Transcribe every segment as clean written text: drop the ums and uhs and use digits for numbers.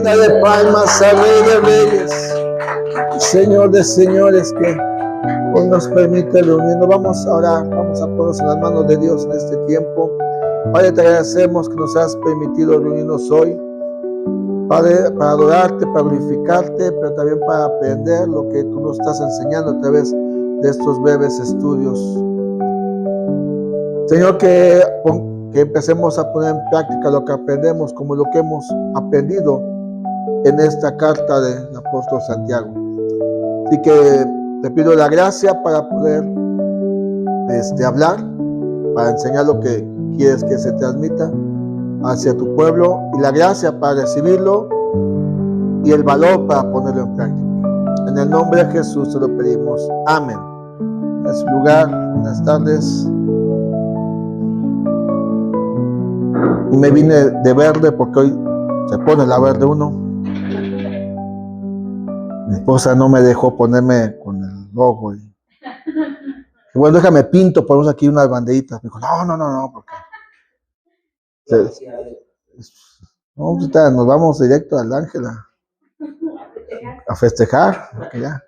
Dale palmas al Rey de Reyes, Señor de Señores, que hoy nos permite reunirnos. Vamos a orar, vamos a ponernos en las manos de Dios en este tiempo. Padre, te agradecemos que nos has permitido reunirnos hoy, Padre, para adorarte, para glorificarte, pero también para aprender lo que tú nos estás enseñando a través de estos breves estudios. Señor, que empecemos a poner en práctica lo que aprendemos, como lo que hemos aprendido en esta carta del apóstol Santiago. Así que te pido la gracia para poder hablar, para enseñar lo que quieres que se transmita hacia tu pueblo, y la gracia para recibirlo y el valor para ponerlo en práctica. En el nombre de Jesús te lo pedimos. Amén. En su lugar, buenas tardes. Me vine de verde porque hoy se pone la verde uno. Mi esposa no me dejó ponerme con el logo. Y bueno, déjame pinto, ponemos aquí unas banderitas. Me dijo, no, porque no, nos vamos directo al Ángela a festejar. Ya.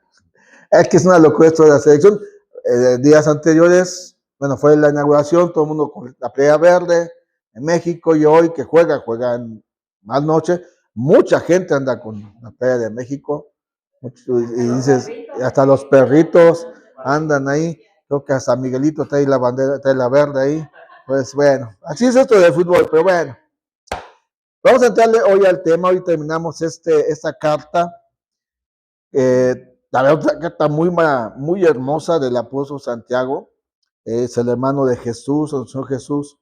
Es que es una locura esto de la selección. Días anteriores, bueno, fue la inauguración, todo el mundo con la playa verde en México, y hoy que juegan más noche, mucha gente anda con la playa de México. Y dices, hasta los perritos andan ahí. Creo que hasta Miguelito trae la bandera, trae la verde ahí. Pues bueno, así es esto del fútbol, pero bueno. Vamos a entrarle hoy al tema. Hoy terminamos esta carta. La verdad, una carta muy hermosa del apóstol Santiago. Es el hermano de Jesús, el Señor Jesús.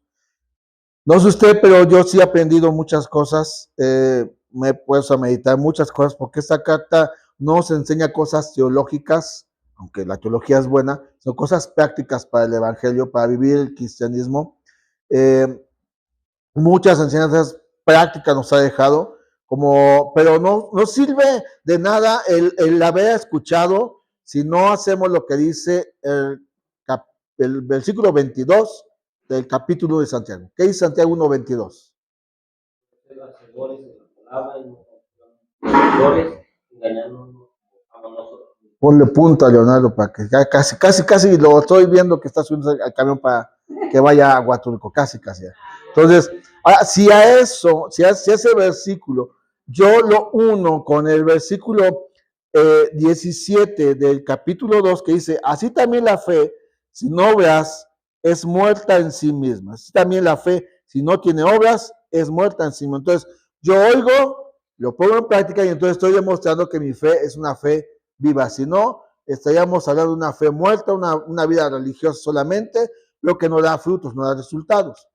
No sé usted, pero yo sí he aprendido muchas cosas. Me he puesto a meditar muchas cosas, porque esta carta no nos enseña cosas teológicas, aunque la teología es buena, son cosas prácticas para el evangelio, para vivir el cristianismo. Muchas enseñanzas prácticas nos ha dejado, pero no sirve de nada el haber escuchado si no hacemos lo que dice el versículo 22 del capítulo de Santiago. ¿Qué dice Santiago 1:22? Ponle punto a Leonardo para que casi lo estoy viendo que está subiendo al camión para que vaya a Huatulco, casi. Entonces, si a ese versículo yo lo uno con el versículo 17 del capítulo 2, que dice, así también la fe, sin obras, es muerta en sí misma. Así también la fe, si no tiene obras, es muerta en sí misma. Entonces, yo oigo, lo pongo en práctica, y entonces estoy demostrando que mi fe es una fe viva. Si no, estaríamos hablando de una fe muerta, una vida religiosa solamente, pero que no da frutos, no da resultados.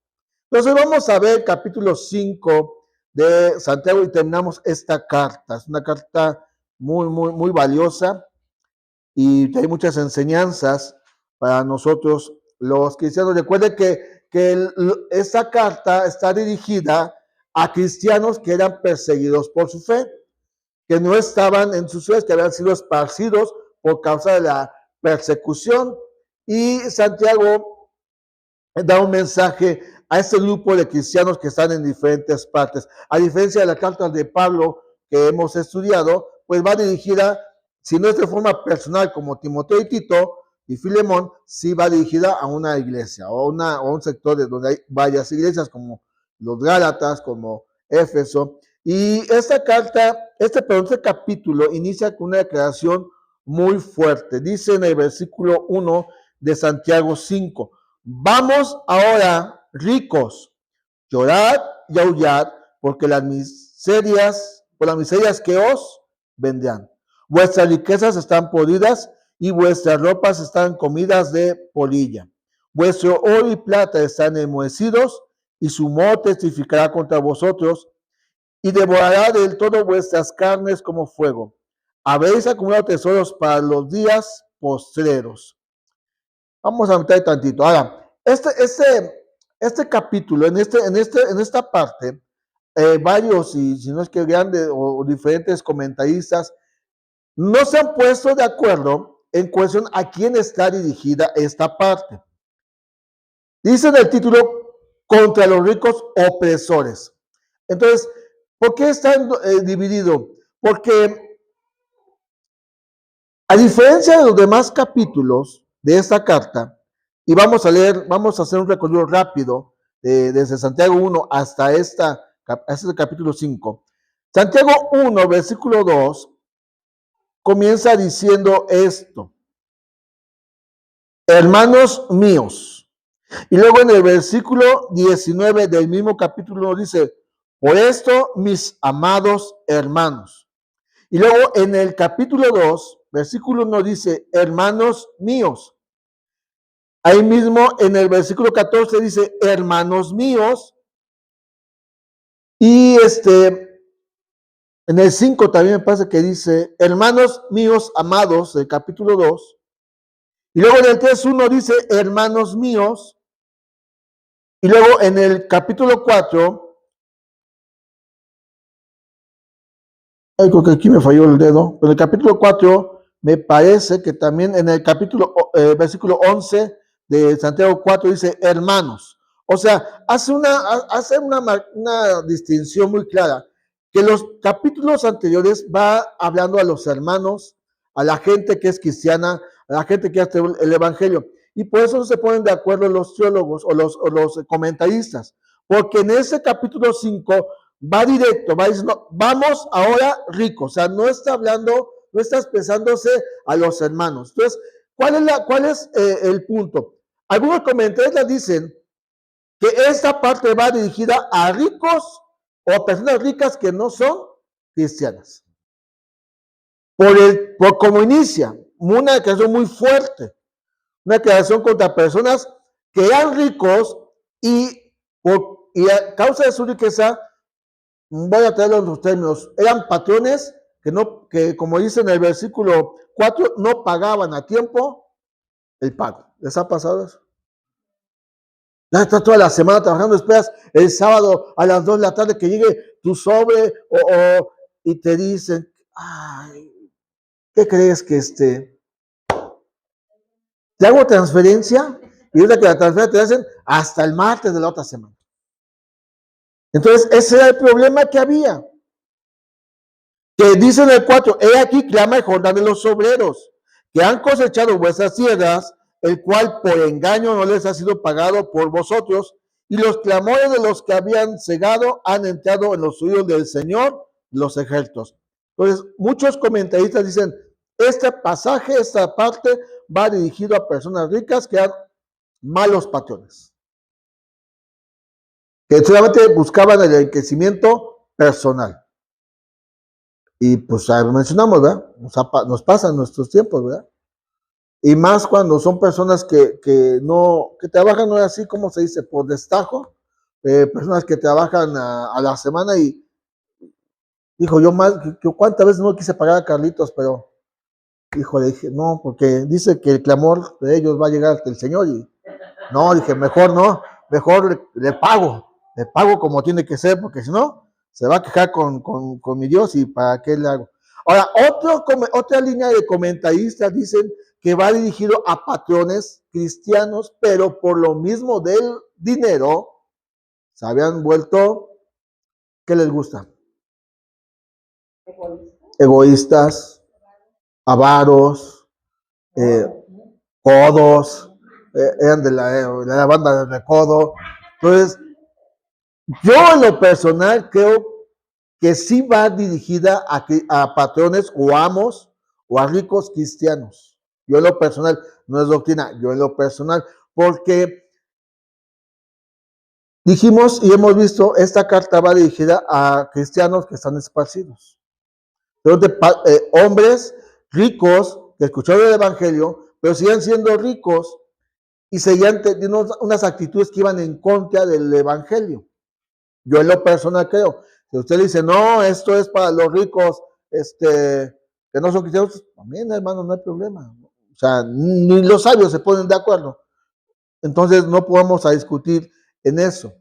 Entonces vamos a ver el capítulo 5 de Santiago y terminamos esta carta. Es una carta muy valiosa y hay muchas enseñanzas para nosotros los cristianos. Recuerden que esta carta está dirigida a cristianos que eran perseguidos por su fe, que no estaban en sus fe, que habían sido esparcidos por causa de la persecución. Y Santiago da un mensaje a este grupo de cristianos que están en diferentes partes. A diferencia de la carta de Pablo que hemos estudiado, pues va dirigida, si no es de forma personal como Timoteo y Tito y Filemón, sí va dirigida a una iglesia o a un sector de donde hay varias iglesias, como los Gálatas, como Éfeso. Y esta carta, este capítulo inicia con una declaración muy fuerte. Dice en el versículo 1 de Santiago 5, vamos ahora, ricos, llorad y aullad, porque por las miserias que os vendrán. Vuestras riquezas están podridas y vuestras ropas están comidas de polilla. Vuestro oro y plata están enmohecidos, y su moho testificará contra vosotros, y devorará del todo vuestras carnes como fuego. Habéis acumulado tesoros para los días postreros. Vamos a meter tantito. Ahora, este capítulo, en esta parte, varios, y si no es que grandes o diferentes comentaristas, no se han puesto de acuerdo en cuestión a quién está dirigida esta parte. Dice en el título, contra los ricos opresores. Entonces, ¿Por qué está dividido? Porque a diferencia de los demás capítulos de esta carta, y vamos a hacer un recorrido rápido desde Santiago 1 hasta este capítulo 5. Santiago 1, versículo 2, comienza diciendo esto: hermanos míos. Y luego en el versículo 19 del mismo capítulo dice: por esto, mis amados hermanos. Y luego en el capítulo 2, versículo 1 dice: hermanos míos. Ahí mismo en el versículo 14 dice: hermanos míos. Y en el 5 también me parece que dice: hermanos míos amados, el capítulo 2. Y luego en el 3:1 dice: hermanos míos. Y luego en el capítulo 4, creo que aquí me falló el dedo, pero en el capítulo 4 me parece que también en el capítulo, versículo 11 de Santiago 4 dice: hermanos. O sea, hace una distinción muy clara, que los capítulos anteriores va hablando a los hermanos, a la gente que es cristiana, a la gente que hace el evangelio. Y por eso se ponen de acuerdo los teólogos o los comentaristas, porque en ese capítulo 5 va directo, va diciendo: vamos ahora ricos. O sea, no está hablando, no está expresándose a los hermanos. Entonces, ¿cuál es el punto? Algunos comentaristas dicen que esta parte va dirigida a ricos o a personas ricas que no son cristianas. Por cómo inicia, una declaración muy fuerte, una declaración contra personas que eran ricos y a causa de su riqueza, voy a traerlo en los términos, eran patrones que como dice en el versículo 4, no pagaban a tiempo el pago. ¿Les ha pasado eso? Ya estás toda la semana trabajando, esperas el sábado a las 2 de la tarde que llegue tu sobre y te dicen: ay, ¿qué crees que te hago transferencia? Y es que la transferencia te hacen hasta el martes de la otra semana. Entonces, ese era el problema que había. Que dice en el 4: he aquí clama el Jordán de los obreros, que han cosechado vuestras tierras, el cual por engaño no les ha sido pagado por vosotros, y los clamores de los que habían cegado han entrado en los oídos del Señor, los ejércitos. Entonces, muchos comentaristas dicen: este pasaje, esta parte, va dirigido a personas ricas que eran malos patrones, que solamente buscaban el enriquecimiento personal. Y pues mencionamos, ¿verdad? Nos pasa en nuestros tiempos, ¿verdad? Y más cuando son personas que trabajan, no es así como se dice, por destajo, personas que trabajan a la semana y, dijo, yo cuántas veces no quise pagar a Carlitos, pero, híjole, dije, no, porque dice que el clamor de ellos va a llegar hasta el Señor y, no, dije, mejor no, mejor le pago como tiene que ser, porque si no, se va a quejar con mi Dios y para qué le hago. Ahora, otra línea de comentaristas dicen que va dirigido a patrones cristianos, pero por lo mismo del dinero, se habían vuelto, ¿qué les gusta? Egoístas, avaros, codos, eran de la banda de recodo. Entonces, yo en lo personal creo que sí va dirigida a patrones o amos o a ricos cristianos. Yo en lo personal, no es doctrina, yo en lo personal, porque dijimos y hemos visto, esta carta va dirigida a cristianos que están esparcidos. Entonces, hombres ricos que escucharon el evangelio, pero siguen siendo ricos y seguían teniendo unas actitudes que iban en contra del evangelio. Yo en lo personal creo. Si usted dice: no, esto es para los ricos, que no son cristianos, también, hermano, no hay problema. O sea, ni los sabios se ponen de acuerdo. Entonces no podemos discutir en eso.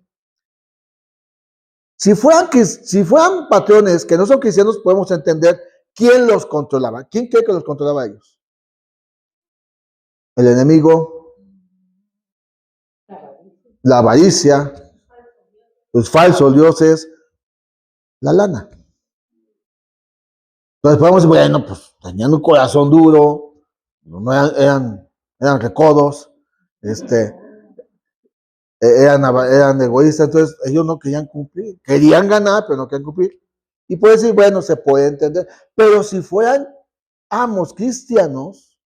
Si fueran patrones que no son cristianos, podemos entender quién los controlaba. ¿Quién cree que los controlaba a ellos? El enemigo, la avaricia, los falsos dioses, la lana. Entonces podemos decir, bueno, pues tenían un corazón duro, no eran recodos, eran egoístas, entonces ellos no querían cumplir, querían ganar, pero no querían cumplir. Y puede decir, bueno, se puede entender, pero si fueran amos cristianos,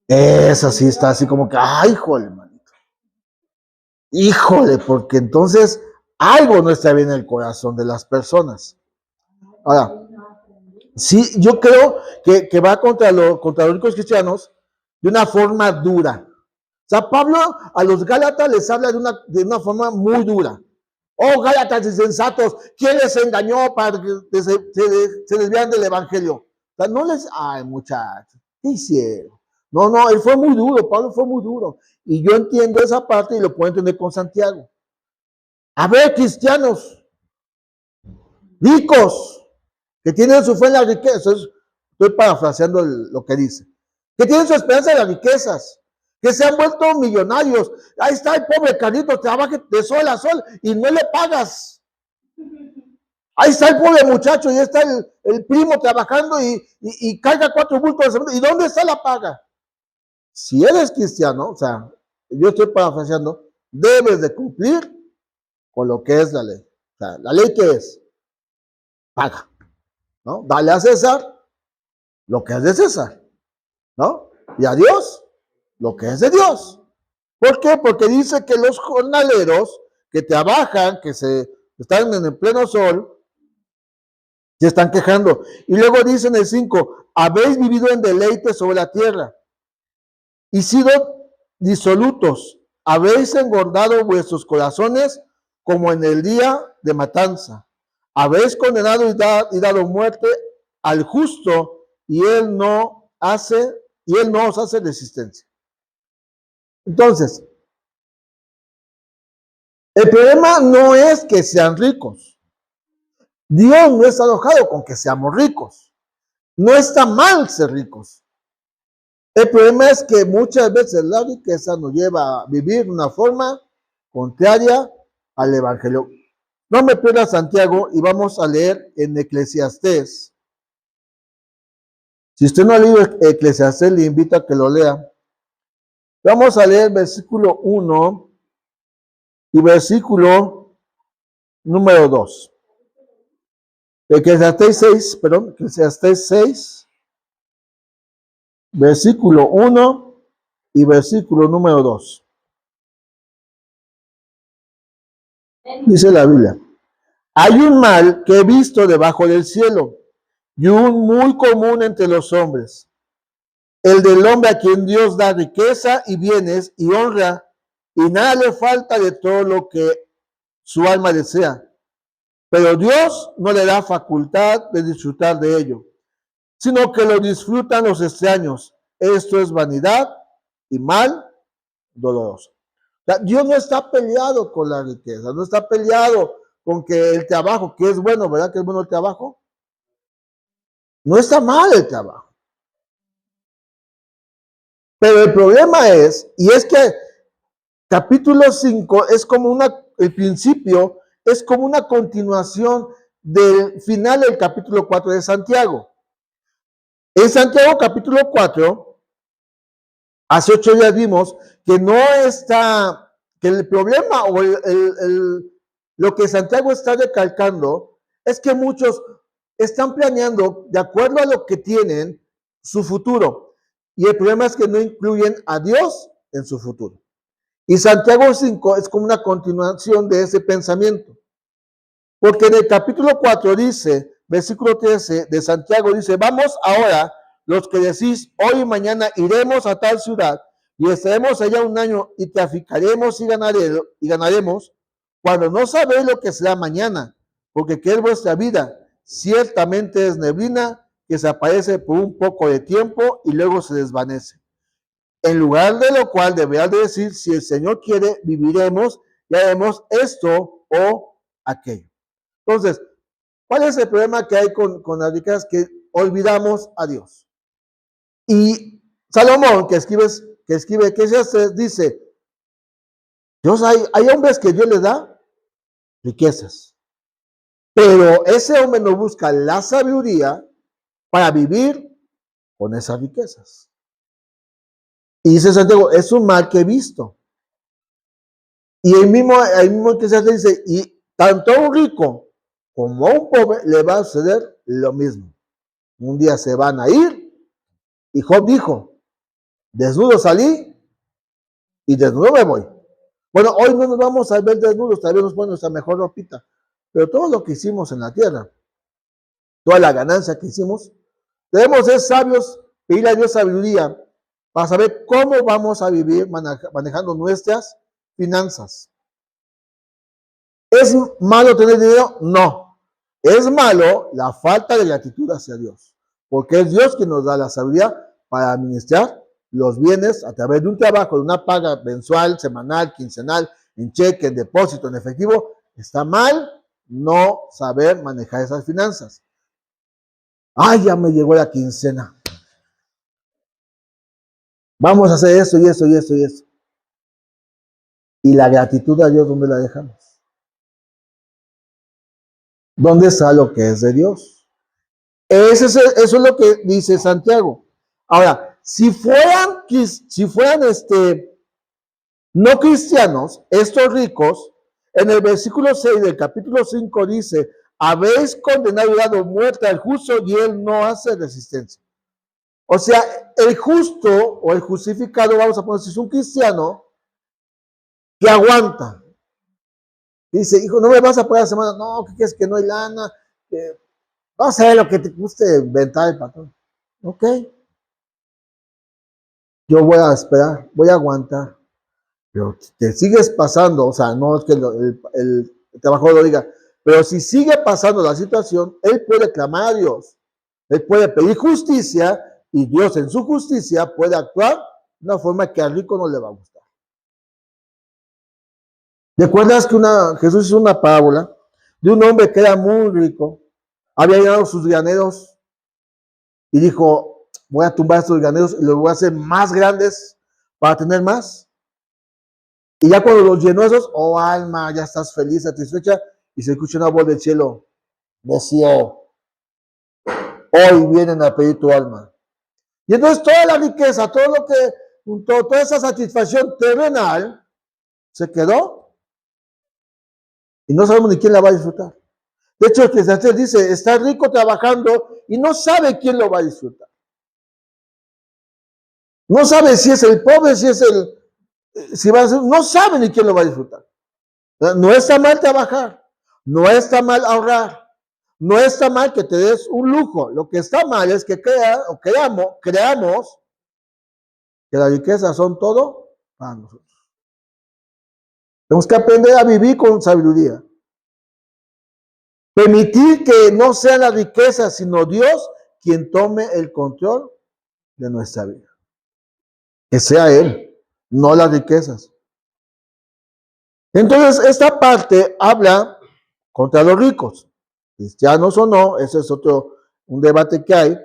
esa sí está así como que, ay, híjole, manito. Híjole, porque entonces algo no está bien en el corazón de las personas. Ahora, sí, yo creo que va contra los ricos cristianos de una forma dura. O sea, Pablo a los Gálatas les habla de una forma muy dura. Oh, Gálatas insensatos, ¿quién les engañó para que se desvían del evangelio? O sea, no les, ay, muchachos, ¿qué hicieron? No, él fue muy duro, Pablo fue muy duro. Y yo entiendo esa parte y lo puedo entender con Santiago. A ver, cristianos, ricos, que tienen su fe en la riqueza, estoy parafraseando lo que dice, que tienen su esperanza en las riquezas, que se han vuelto millonarios. Ahí está el pobre Carlitos, trabaja de sol a sol y no le pagas. Ahí está el pobre muchacho y está el primo trabajando y carga 4 bultos. ¿Y dónde está la paga? Si eres cristiano, o sea, yo estoy parafraseando, debes de cumplir con lo que es la ley. O sea, ¿la ley qué es? Paga, ¿no? Dale a César lo que es de César, ¿no? Y a Dios lo que es de Dios. ¿Por qué? Porque dice que los jornaleros que trabajan, que están en el pleno sol, se están quejando. Y luego dice en el 5, habéis vivido en deleite sobre la tierra y sido disolutos, habéis engordado vuestros corazones como en el día de matanza. Habéis condenado y dado muerte al justo y él no os hace resistencia. Entonces, el problema no es que sean ricos. Dios no está enojado con que seamos ricos. No está mal ser ricos. El problema es que muchas veces la riqueza nos lleva a vivir de una forma contraria al Evangelio. No me pierdas Santiago y vamos a leer en Eclesiastés. Si usted no ha leído Eclesiastés, le invito a que lo lea. Vamos a leer versículo 1 y versículo número 2. Eclesiastés 6, versículo 1 y versículo número 2. Dice la Biblia, hay un mal que he visto debajo del cielo y un muy común entre los hombres, el del hombre a quien Dios da riqueza y bienes y honra y nada le falta de todo lo que su alma desea, pero Dios no le da facultad de disfrutar de ello, sino que lo disfrutan los extraños. Esto es vanidad y mal doloroso. O sea, Dios no está peleado con la riqueza, no está peleado con que el trabajo, que es bueno, ¿verdad que es bueno el trabajo? No está mal el trabajo. Pero el problema es, y es que capítulo 5 es como el principio, es como una continuación del final del capítulo 4 de Santiago. En Santiago capítulo 4, hace 8 días vimos que no está, que el problema o lo que Santiago está recalcando es que muchos están planeando, de acuerdo a lo que tienen, su futuro. Y el problema es que no incluyen a Dios en su futuro. Y Santiago 5 es como una continuación de ese pensamiento. Porque en el capítulo 4 dice, versículo 13 de Santiago dice, vamos ahora los que decís, hoy y mañana iremos a tal ciudad y estaremos allá un año y traficaremos y ganaremos, cuando no sabéis lo que será mañana, porque que es vuestra vida, ciertamente es neblina que se aparece por un poco de tiempo y luego se desvanece. En lugar de lo cual deberías de decir, si el Señor quiere, viviremos y haremos esto o aquello. Entonces, ¿cuál es el problema que hay con las riquezas? Que olvidamos a Dios. Y Salomón, que escribe Eclesiastés, dice, Dios hay hombres que Dios les da riquezas. Pero ese hombre no busca la sabiduría para vivir con esas riquezas. Y dice Santiago, es un mal que he visto. Y el mismo que se dice, y tanto a un rico como a un pobre le va a suceder lo mismo. Un día se van a ir, y Job dijo, desnudo salí y desnudo me voy. Bueno, hoy no nos vamos a ver desnudos, tal vez nos ponemos nuestra mejor ropita, pero todo lo que hicimos en la tierra, toda la ganancia que hicimos, debemos ser sabios, pedirle a Dios sabiduría para saber cómo vamos a vivir manejando nuestras finanzas. ¿Es malo tener dinero? No. Es malo la falta de gratitud hacia Dios, porque es Dios quien nos da la sabiduría para administrar los bienes a través de un trabajo, de una paga mensual, semanal, quincenal, en cheque, en depósito, en efectivo. Está mal no saber manejar esas finanzas. Ay, ya me llegó la quincena. Vamos a hacer esto y esto y esto y esto. Y la gratitud a Dios, ¿dónde la dejamos? ¿Dónde está lo que es de Dios? Eso es lo que dice Santiago. Ahora, si fueran no cristianos, estos ricos, en el versículo 6 del capítulo 5 dice, habéis condenado y dado muerte al justo y él no hace resistencia. O sea, el justo o el justificado, vamos a poner, si es un cristiano que aguanta. Dice, hijo, no me vas a pagar la semana. No, ¿qué quieres? Que no hay lana. No sé lo que te guste inventar el patrón. Ok. Yo voy a esperar, voy a aguantar. Pero te sigues pasando, o sea, no es que el trabajador lo diga, pero si sigue pasando la situación, él puede clamar a Dios, él puede pedir justicia y Dios en su justicia puede actuar de una forma que al rico no le va a gustar. ¿Recuerdas que Jesús hizo una parábola de un hombre que era muy rico, había llenado sus graneros y dijo, voy a tumbar estos graneros y los voy a hacer más grandes para tener más? Y ya cuando los llenó esos, oh alma, ya estás feliz, satisfecha, y se escucha una voz del cielo, decía, hoy vienen a pedir tu alma. Y entonces toda la riqueza, toda esa satisfacción terrenal, se quedó y no sabemos ni quién la va a disfrutar. De hecho, el que dice, está rico trabajando y no sabe quién lo va a disfrutar. No sabe si es el pobre, si va a ser, no sabe ni quién lo va a disfrutar. No está mal trabajar, no está mal ahorrar, no está mal que te des un lujo. Lo que está mal es que creamos que las riquezas son todo para nosotros. Tenemos que aprender a vivir con sabiduría. Permitir que no sea la riqueza, sino Dios quien tome el control de nuestra vida. Que sea Él, no las riquezas. Entonces, esta parte habla contra los ricos, cristianos o no, ese es un debate que hay.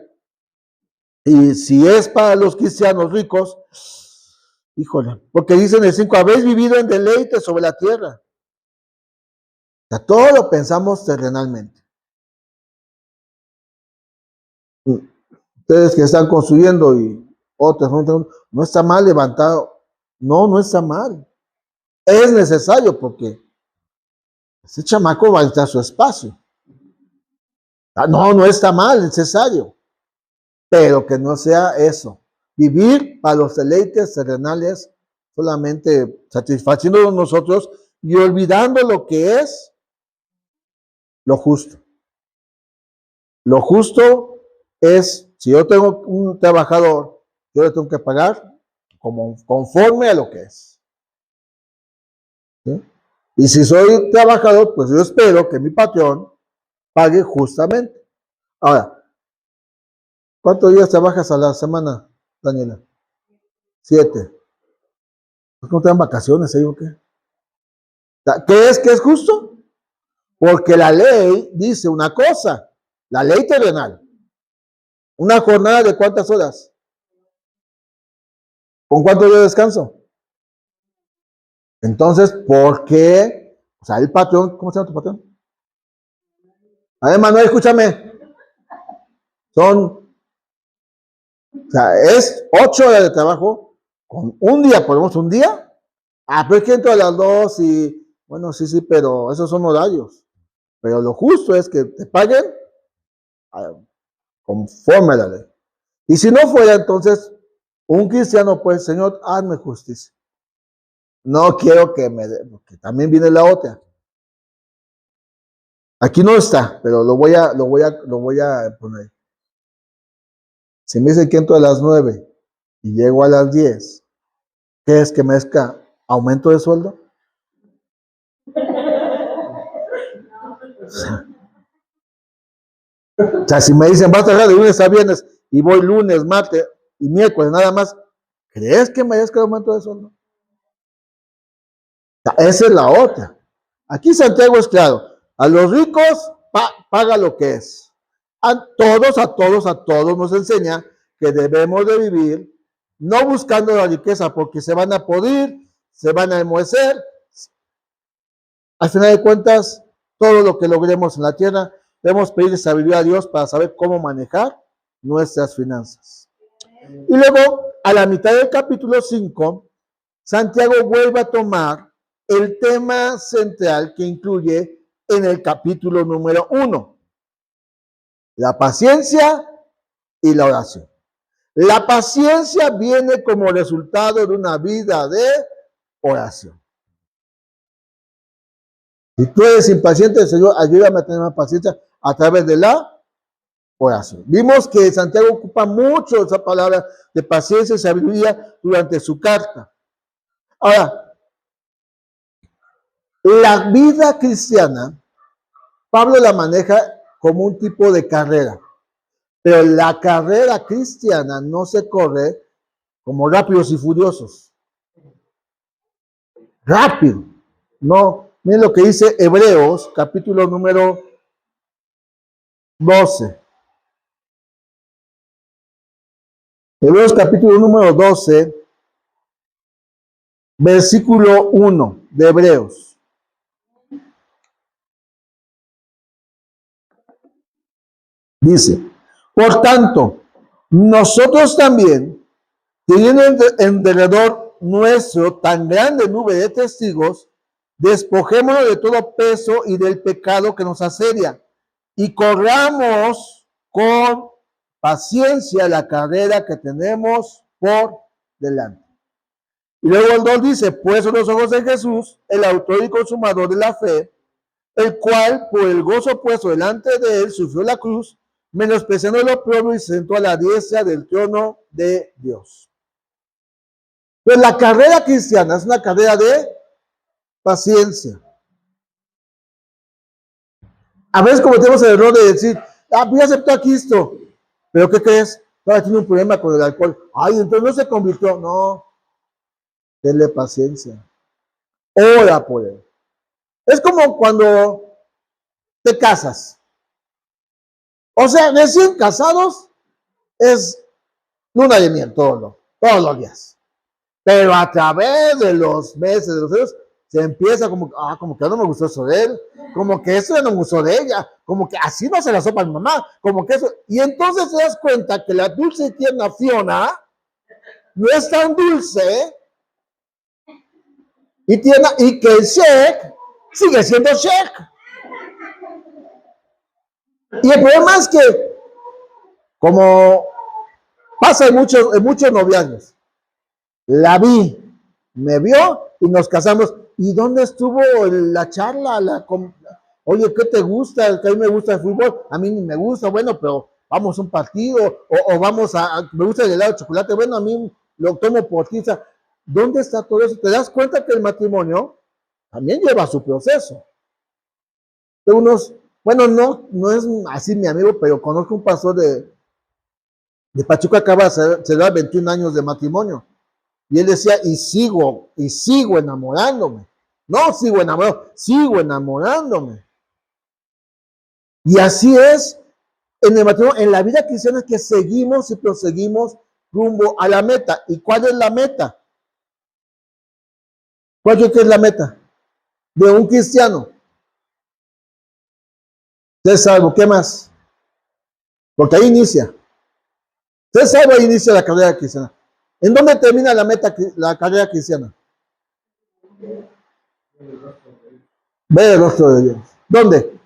Y si es para los cristianos ricos, híjole, porque dicen el 5, habéis vivido en deleite sobre la tierra. O sea, todo lo pensamos terrenalmente. Ustedes que están construyendo y otros, no está mal levantado. No, no está mal. Es necesario porque ese chamaco va a entrar a su espacio. No, no está mal, es necesario. Pero que no sea eso. Vivir para los deleites terrenales, solamente satisfaciéndonos nosotros y olvidando lo que es lo justo. Lo justo es, si yo tengo un trabajador, yo le tengo que pagar conforme a lo que es. ¿Sí? Y si soy trabajador, pues yo espero que mi patrón pague justamente. Ahora, ¿cuántos días trabajas a la semana, Daniela? 7. ¿No te dan vacaciones ahí o qué? ¿Qué es que es justo? Porque la ley dice una cosa, la ley terrenal. ¿Una jornada de cuántas horas? ¿Con cuánto días de descanso? Entonces, ¿por qué? O sea, el patrón, ¿cómo se llama tu patrón? A ver, Manuel, escúchame. O sea, es 8 horas de trabajo con un día, ponemos un día. Pero es que entro a las 2 y, bueno, sí, pero esos son horarios. Pero lo justo es que te paguen conforme a la ley. Y si no fuera, entonces, un cristiano, pues, Señor, hazme justicia. No quiero que me dé, porque también viene la otra. Aquí no está, pero lo voy a poner. Si me dice que entro a las 9 y llego a las 10, ¿qué es que merezca aumento de sueldo? O sea, si me dicen, vas a trabajar de lunes a viernes y voy lunes, martes y miércoles nada más, ¿crees que merezca aumento de sueldo? O sea, esa es la otra. Aquí Santiago es claro, a los ricos paga lo que es. A todos nos enseña que debemos de vivir no buscando la riqueza porque se van a podrir, se van a enmohecer. Al final de cuentas, todo lo que logremos en la tierra, debemos pedir sabiduría a Dios para saber cómo manejar nuestras finanzas. Y luego, a la mitad del capítulo 5, Santiago vuelve a tomar el tema central que incluye en el capítulo número 1, la paciencia y la oración. La paciencia viene como resultado de una vida de oración. Si tú eres impaciente, Señor, ayúdame a tener más paciencia a través de la oración. Vimos que Santiago ocupa mucho esa palabra de paciencia y sabiduría durante su carta. Ahora, la vida cristiana, Pablo la maneja como un tipo de carrera, pero la carrera cristiana no se corre como rápidos y furiosos. Rápido. No, miren lo que dice Hebreos, capítulo número 12. Hebreos capítulo número 12, versículo 1 de Hebreos. Dice, por tanto, nosotros también, teniendo en derredor nuestro tan grande nube de testigos, despojémonos de todo peso y del pecado que nos asedia y corramos con paciencia la carrera que tenemos por delante. Y luego el 2 dice, puesto los ojos en Jesús, el autor y consumador de la fe, el cual por el gozo puesto delante de él sufrió la cruz, menospreciando el oprobio y se sentó a la diestra del trono de Dios. Pues la carrera cristiana es una carrera de paciencia. A veces cometemos el error de decir, voy a aceptar a Cristo, pero ¿qué crees? Todavía tiene un problema con el alcohol. Ay, entonces no se convirtió. No, denle paciencia. Ora por él. Es como cuando te casas. O sea, recién casados es luna de miel todos los días. Pero a través de los meses, de los años, se empieza como que no me gustó eso de él, como que eso ya no me gustó de ella, como que así no se la sopa a mi mamá, como que eso. Y entonces te das cuenta que la dulce y tierna Fiona no es tan dulce y tierna, y que el Sheik sigue siendo Sheik. Y el problema es que, como pasa en muchos noviazgos, la vi, me vio y nos casamos. ¿Y dónde estuvo la charla? Oye, ¿qué te gusta? Que a mí me gusta el fútbol, a mí ni me gusta, bueno, pero vamos a un partido, o vamos me gusta el helado de chocolate, bueno, a mí lo tomo por ti. ¿Dónde está todo eso? ¿Te das cuenta que el matrimonio también lleva su proceso? De bueno, no es así mi amigo, pero conozco un pastor de Pachuca, acaba de celebrar 21 años de matrimonio. Y él decía, y sigo enamorándome. No sigo enamorado, sigo enamorándome. Y así es en el matrimonio, en la vida cristiana, que seguimos y proseguimos rumbo a la meta. ¿Y cuál es la meta? ¿Cuál es la meta de un cristiano? Usted salvo, ¿qué más? Porque ahí inicia. Usted salvo, ahí inicia la carrera cristiana. ¿En dónde termina la carrera cristiana? Ver el rostro de Dios. ¿Dónde?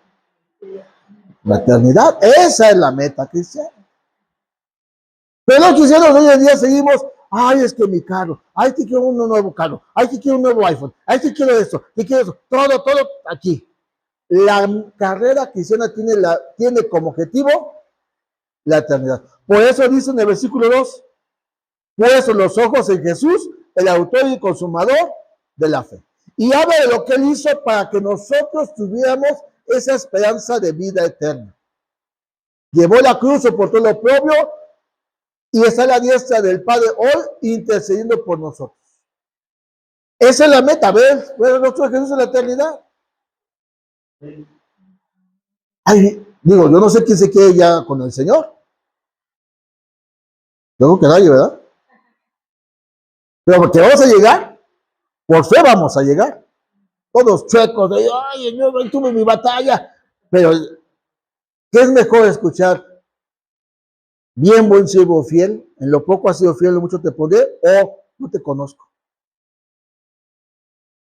La eternidad. Esa es la meta cristiana. Pero los cristianos hoy en día seguimos, ay, es que mi carro, ay, que quiero un nuevo carro, ay, que quiero un nuevo iPhone, ay, que quiero esto, que quiero eso, todo aquí. La carrera cristiana tiene como objetivo la eternidad. Por eso dice en el versículo 2, puesto los ojos en Jesús, el autor y consumador de la fe. Y habla de lo que él hizo para que nosotros tuviéramos esa esperanza de vida eterna. Llevó la cruz, soportó lo propio y está a la diestra del Padre hoy intercediendo por nosotros. Esa es la meta, ver el rostro de Jesús en la eternidad. Ay, digo, yo no sé quién se quiere ya con el Señor. Yo creo que nadie, ¿verdad? Pero porque vamos a llegar, por fe vamos a llegar. Todos chuecos, de, ay, yo tuve mi batalla. Pero, ¿qué es mejor escuchar? Bien, buen siervo fiel, en lo poco has sido fiel, en lo mucho te pondré, o no te conozco.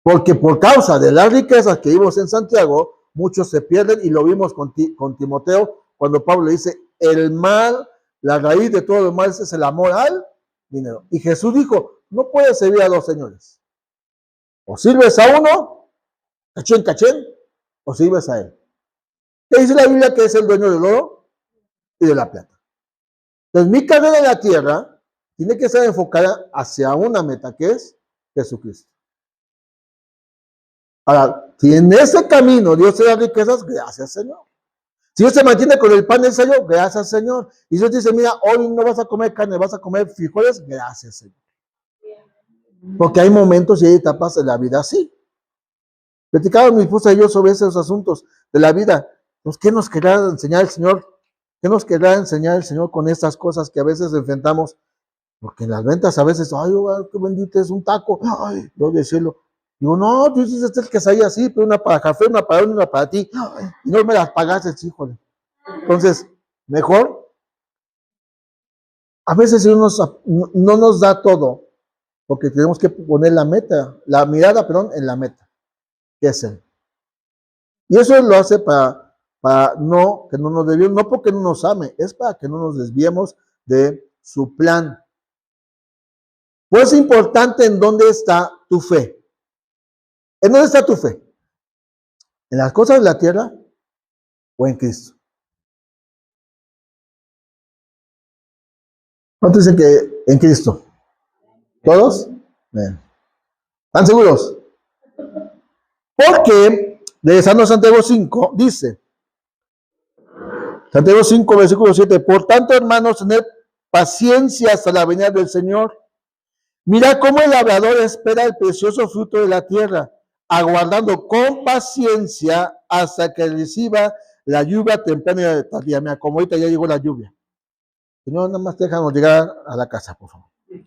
Porque por causa de las riquezas que vimos en Santiago, muchos se pierden y lo vimos con Timoteo, cuando Pablo dice, el mal, la raíz de todo el mal es el amor al dinero. Y Jesús dijo, no puedes servir a dos señores. O sirves a uno, cachén, o sirves a él. ¿Qué dice la Biblia? Que es el dueño del oro y de la plata. Entonces, mi carrera en la tierra tiene que ser enfocada hacia una meta, que es Jesucristo. Ahora, si en ese camino Dios te da riquezas, gracias, Señor. Si Dios se mantiene con el pan del Señor, gracias, Señor. Y Dios dice, mira, hoy no vas a comer carne, vas a comer frijoles, gracias, Señor. Porque hay momentos y hay etapas de la vida así. Platicaba mi esposa y yo sobre esos asuntos de la vida. Pues, ¿qué nos querrá enseñar el Señor? ¿Qué nos querrá enseñar el Señor con estas cosas que a veces enfrentamos? Porque en las ventas a veces, ay, qué bendito es un taco, ay, yo decirlo. Digo, no, tú dices el que salía así, pero una para café, una para uno, una para ti, ay, y no me las pagaste, híjole. Entonces, mejor, a veces no nos da todo, porque tenemos que poner la mirada, en la meta, que es Él. Y eso lo hace para que no nos desviemos, no porque no nos ame, es para que no nos desviemos de su plan. Pues es importante en dónde está tu fe. ¿En dónde está tu fe? ¿En las cosas de la tierra o en Cristo? ¿Cuántos dicen que en Cristo? ¿Todos? Bien. ¿Están seguros? Porque, regresando a Santiago 5, dice, Santiago 5, versículo 7, por tanto, hermanos, tened paciencia hasta la venida del Señor. Mira cómo el labrador espera el precioso fruto de la tierra, aguardando con paciencia hasta que reciba la lluvia temprana de tal día. Mira, como ahorita ya llegó la lluvia. Señor, nada más déjanos llegar a la casa, por favor. Y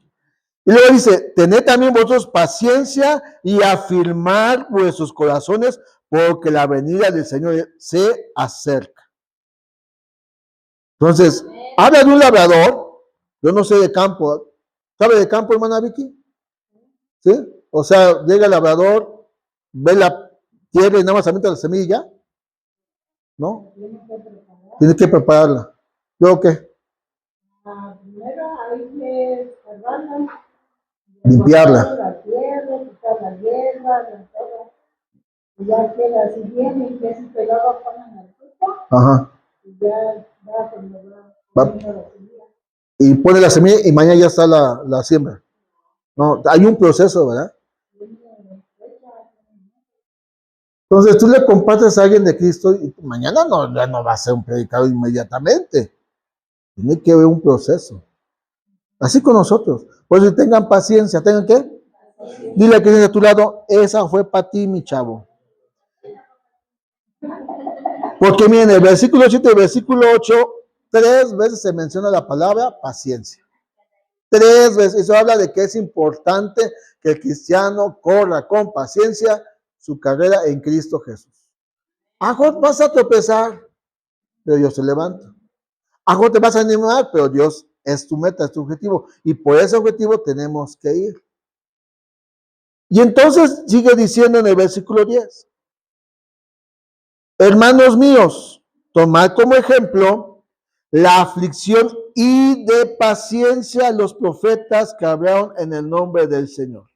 luego dice, tened también vosotros paciencia y afirmar vuestros corazones, porque la venida del Señor se acerca. Entonces, habla de un labrador, yo no sé de campo, ¿sabe de campo, hermana Vicky? ¿Sí? O sea, llega el labrador, ve la tierra y nada más avienta la semilla, ¿no? Tiene que prepararla. ¿Luego qué? Primero hay que cerrarla, Limpiarla. la tierra, quitar la hierba, todo. Y ya queda así bien, y que si luego ponen el fruto, Ajá. y ya va cuando va poniendo la semilla. Y pone la semilla y mañana ya está la siembra. No, hay un proceso, ¿verdad? Entonces tú le compartes a alguien de Cristo y mañana ya no va a ser un predicador inmediatamente. Tiene que haber un proceso. Así con nosotros. Por eso tengan paciencia. ¿Tengan qué? Dile a que tiene a tu lado, esa fue para ti, mi chavo. Porque miren, el versículo 7 y el versículo 8, 3 veces se menciona la palabra paciencia. 3 veces. Eso habla de que es importante que el cristiano corra con paciencia su carrera en Cristo Jesús. Vas a tropezar. pero Dios se levanta. Algo te vas a animar, pero Dios es tu meta, es tu objetivo. Y por ese objetivo tenemos que ir. Y entonces sigue diciendo en el versículo 10. Hermanos míos, tomad como ejemplo la aflicción y de paciencia a los profetas que hablaron en el nombre del Señor.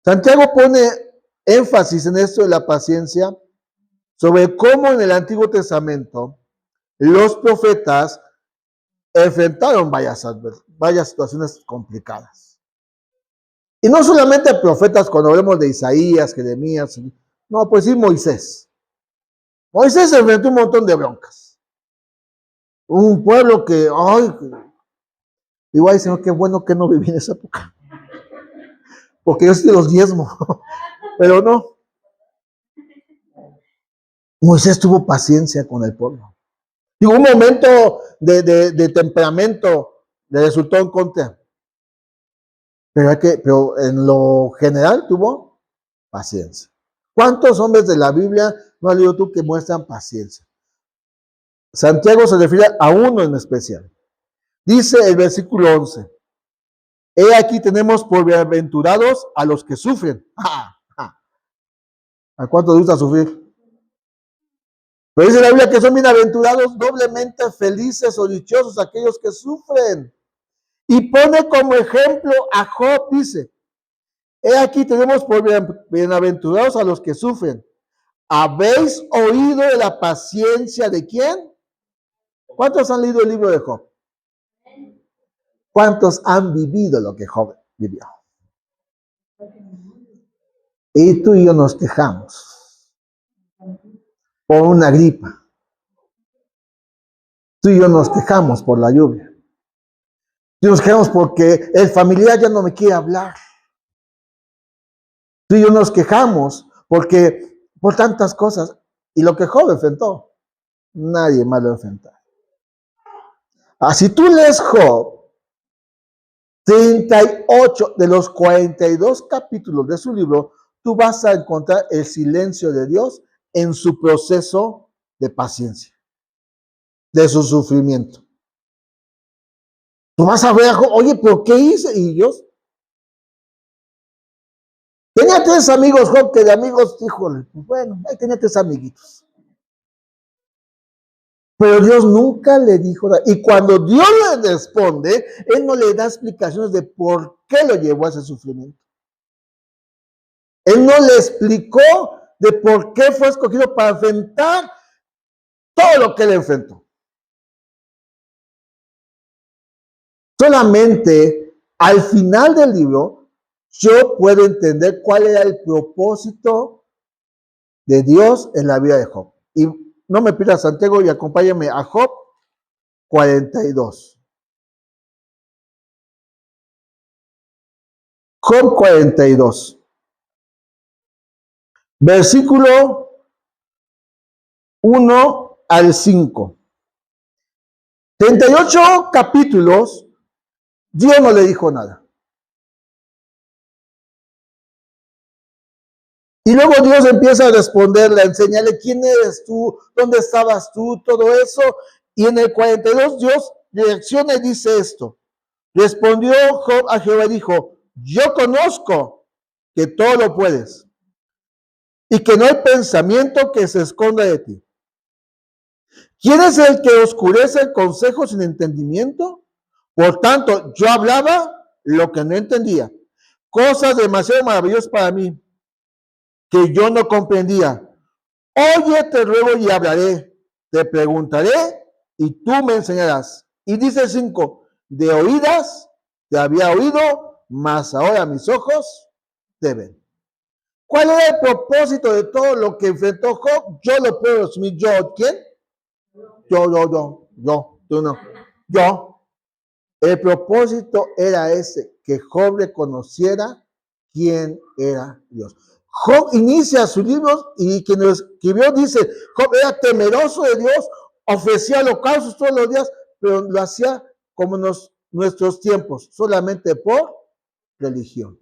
Santiago pone énfasis en esto de la paciencia sobre cómo en el Antiguo Testamento los profetas enfrentaron varias situaciones complicadas. Y no solamente profetas cuando hablamos de Isaías, Jeremías, no, pues sí Moisés. Moisés se enfrentó un montón de broncas. Un pueblo que, ay, digo, ay Señor, qué bueno que no viví en esa época. Porque yo sí los diezmo. Pero no. Moisés tuvo paciencia con el pueblo. Y un momento de temperamento le resultó en contra. Pero en lo general tuvo paciencia. ¿Cuántos hombres de la Biblia no has leído tú que muestran paciencia? Santiago se refiere a uno en especial. Dice el versículo 11. He aquí tenemos por bienaventurados a los que sufren. ¿A cuánto les gusta sufrir? Pero dice la Biblia que son bienaventurados, doblemente felices o dichosos aquellos que sufren. Y pone como ejemplo a Job, dice, he aquí tenemos por bienaventurados a los que sufren. ¿Habéis oído de la paciencia de quién? ¿Cuántos han leído el libro de Job? ¿Cuántos han vivido lo que Job vivió? Y tú y yo nos quejamos por una gripa. Tú y yo nos quejamos por la lluvia. Tú y nos quejamos porque el familiar ya no me quiere hablar. Tú y yo nos quejamos porque por tantas cosas. Y lo que Job enfrentó, nadie más lo enfrentó. Así tú lees Job, 38 de los 42 capítulos de su libro, tú vas a encontrar el silencio de Dios en su proceso de paciencia, de su sufrimiento. Tú vas a ver, oye, pero ¿qué hice? Y Dios tenía 3 amigos, Job, que de amigos, híjole, bueno, ahí tenía 3 amiguitos. Pero Dios nunca le dijo nada. Y cuando Dios le responde, Él no le da explicaciones de por qué lo llevó a ese sufrimiento. Él no le explicó de por qué fue escogido para enfrentar todo lo que él enfrentó. Solamente al final del libro yo puedo entender cuál era el propósito de Dios en la vida de Job. Y no me pidas Santiago y acompáñame a Job 42. Job 42. Versículo 1 al 5. 38 capítulos, Dios no le dijo nada. Y luego Dios empieza a responderle, a enseñarle quién eres tú, dónde estabas tú, todo eso. Y en el 42 Dios reacciona y dice esto. Respondió Job a Jehová y dijo, yo conozco que todo lo puedes y que no hay pensamiento que se esconda de ti. ¿Quién es el que oscurece el consejo sin entendimiento? Por tanto, yo hablaba lo que no entendía, cosas demasiado maravillosas para mí, que yo no comprendía. Oye, te ruego y hablaré, te preguntaré y tú me enseñarás. Y dice 5, de oídas te había oído, mas ahora mis ojos te ven. ¿Cuál era el propósito de todo lo que enfrentó Job? Yo lo puedo resumir. ¿Yo? ¿Quién? Yo, tú no. Yo. El propósito era ese, que Job reconociera quién era Dios. Job inicia su libro y quien lo escribió dice, Job era temeroso de Dios, ofrecía holocaustos todos los días, pero lo hacía como nuestros tiempos, solamente por religión,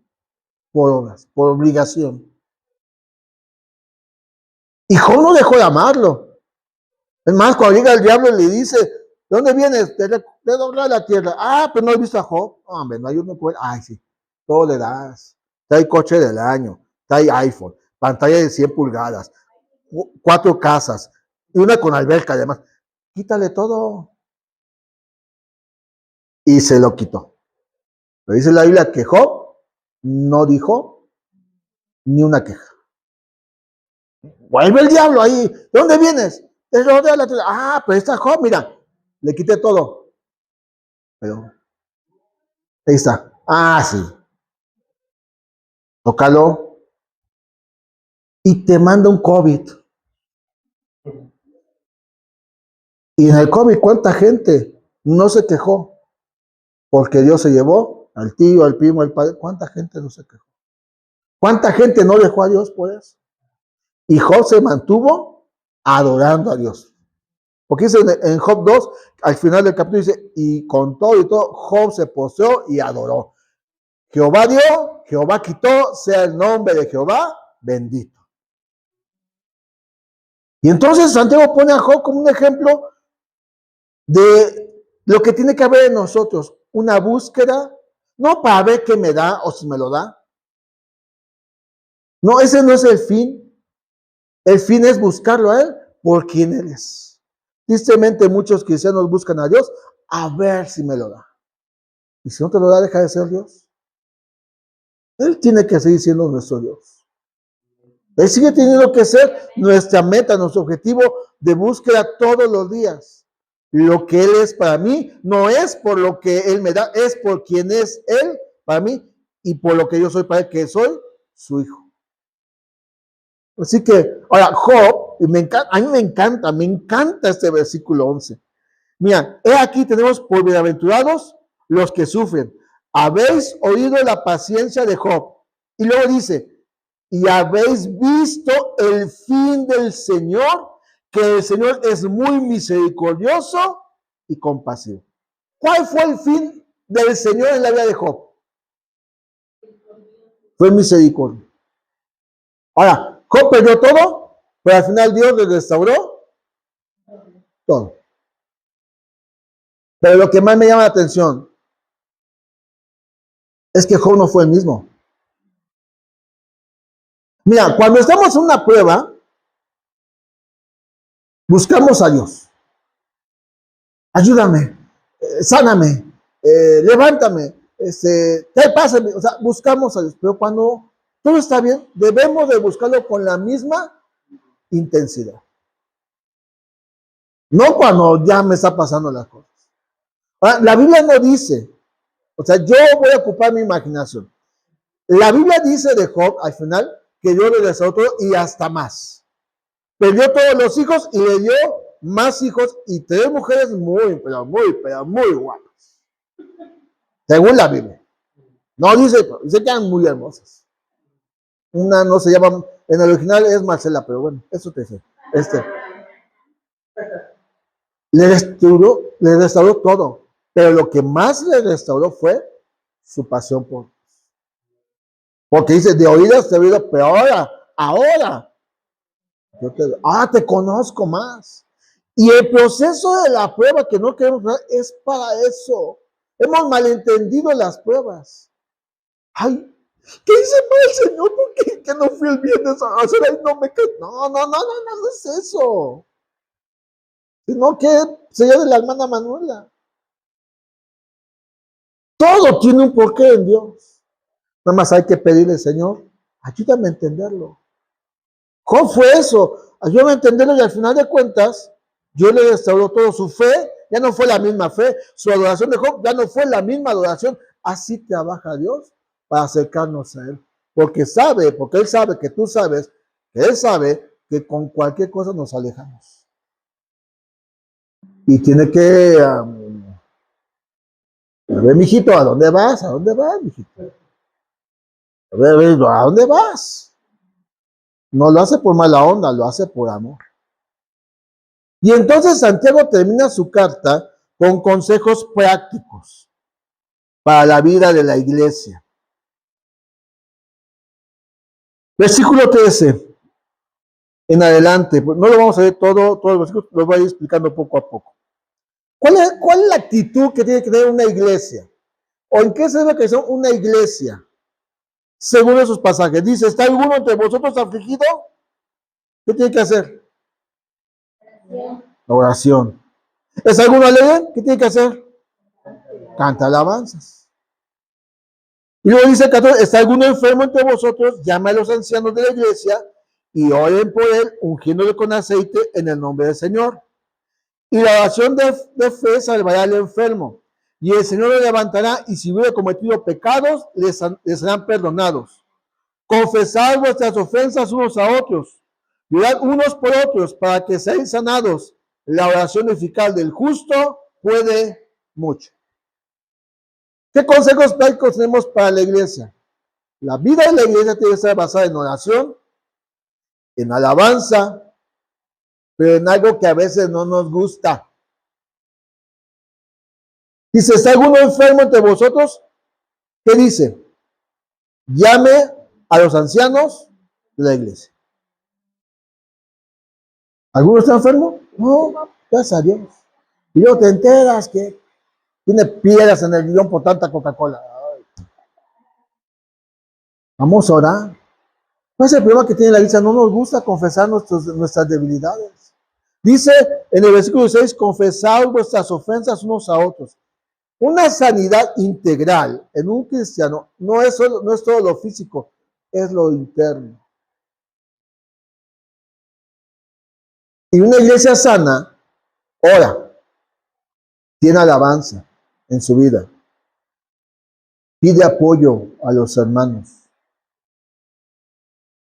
por obras, por obligación. Y Job no dejó de amarlo. Es más, cuando llega el diablo le dice, ¿de dónde vienes? De doblar la tierra. Ah, pero no he visto a Job. No, hombre, no hay uno que... Ay, sí, todo le das. Trae coche del año, trae iPhone, pantalla de 100 pulgadas, 4 casas, y una con alberca además. Quítale todo. Y se lo quitó. Pero dice la Biblia que Job no dijo ni una queja. Vuelve el diablo ahí. ¿De dónde vienes? De rodea la tierra. Ah, pero está Job, mira. Le quité todo. Pero ahí está. Ah, sí. Tócalo. Y te manda un COVID. Y en el COVID, ¿cuánta gente no se quejó? Porque Dios se llevó al tío, al primo, al padre. ¿Cuánta gente no se quejó? ¿Cuánta gente no dejó a Dios por eso? Y Job se mantuvo adorando a Dios. Porque dice en Job 2, al final del capítulo dice, y con todo y todo, Job se postró y adoró. Jehová dio, Jehová quitó, sea el nombre de Jehová bendito. Y entonces Santiago pone a Job como un ejemplo de lo que tiene que haber en nosotros, una búsqueda, no para ver qué me da o si me lo da. No, ese no es el fin. El fin es buscarlo a Él por quien Él es. Tristemente muchos cristianos buscan a Dios a ver si me lo da. Y si no te lo da, deja de ser Dios. Él tiene que seguir siendo nuestro Dios. Él sigue teniendo que ser nuestra meta, nuestro objetivo de búsqueda todos los días. Lo que Él es para mí no es por lo que Él me da, es por quien es Él para mí y por lo que yo soy para Él, que soy su hijo. Así que, ahora, Job, a mí me encanta este versículo 11. Mira, he aquí tenemos por bienaventurados los que sufren. Habéis oído la paciencia de Job. Y luego dice, y habéis visto el fin del Señor, que el Señor es muy misericordioso y compasivo. ¿Cuál fue el fin del Señor en la vida de Job? Fue misericordia. Ahora, Job perdió todo, pero al final Dios le restauró todo. Pero lo que más me llama la atención es que Job no fue el mismo. Mira, cuando estamos en una prueba, buscamos a Dios. Ayúdame, sáname, levántame, pásame. O sea, buscamos a Dios. Pero cuando todo está bien, debemos de buscarlo con la misma intensidad. No cuando ya me está pasando las cosas. Ahora, la Biblia no dice, o sea, yo voy a ocupar mi imaginación. La Biblia dice de Job al final que Dios le restauró todo y hasta más. Perdió todos los hijos y le dio más hijos y 3 mujeres muy guapas. Según la Biblia. No dice que eran muy hermosas. Una no se llama, en el original es Marcela, pero bueno, eso te dice. Le restauró todo. Pero lo que más le restauró fue su pasión por Dios. Porque dice, de oídas te he oído, pero ahora, te conozco más. Y el proceso de la prueba que no queremos ver es para eso. Hemos malentendido las pruebas. Ay, ¿qué hice mal, Señor? ¿Por qué que no fui el viernes a hacer ahí? No es eso. Sino que sería de la hermana Manuela. Todo tiene un porqué en Dios. Nada más hay que pedirle, Señor, ayúdame a entenderlo. ¿Cómo fue eso? Ayúdame a entenderlo y al final de cuentas, Dios le restauró todo. Su fe ya no fue la misma fe. Su adoración de Job ya no fue la misma adoración. Así trabaja Dios para acercarnos a Él. Porque Él sabe que tú sabes, que Él sabe que con cualquier cosa nos alejamos. Y tiene que, a ver, mijito, ¿a dónde vas? ¿A dónde vas, mijito? A ver, ¿a dónde vas? No lo hace por mala onda, lo hace por amor. Y entonces Santiago termina su carta con consejos prácticos para la vida de la iglesia. Versículo 13. en adelante. Pues no lo vamos a ver todo el versículo, lo voy a ir explicando poco a poco. ¿Cuál es la actitud que tiene que tener una iglesia? ¿O en qué se debe que sea una iglesia? Según esos pasajes. Dice, ¿está alguno entre vosotros afligido? ¿Qué tiene que hacer? La oración. ¿Es alguno alegre? ¿Qué tiene que hacer? Canta alabanzas. Y luego dice el 14, ¿está alguno enfermo entre vosotros? Llame a los ancianos de la iglesia y oren por él, ungiéndole con aceite en el nombre del Señor. Y la oración de fe salvará al enfermo. Y el Señor lo levantará, y si hubiera cometido pecados, les serán perdonados. Confesad vuestras ofensas unos a otros, y orad unos por otros, para que seáis sanados. La oración eficaz del justo puede mucho. ¿Qué consejos prácticos tenemos para la iglesia? La vida de la iglesia tiene que estar basada en oración, en alabanza, pero en algo que a veces no nos gusta. Dice, ¿está alguno enfermo entre vosotros? ¿Qué dice? Llame a los ancianos de la iglesia. ¿Alguno está enfermo? No, gracias a Dios. Y luego te enteras que tiene piedras en el guión por tanta Coca-Cola. Vamos a orar. ¿Cuál es el problema que tiene la iglesia? No nos gusta confesar nuestras debilidades. Dice en el versículo 6, confesad vuestras ofensas unos a otros. Una sanidad integral en un cristiano no es todo lo físico, es lo interno. Y una iglesia sana ora, tiene alabanza en su vida, pide apoyo a los hermanos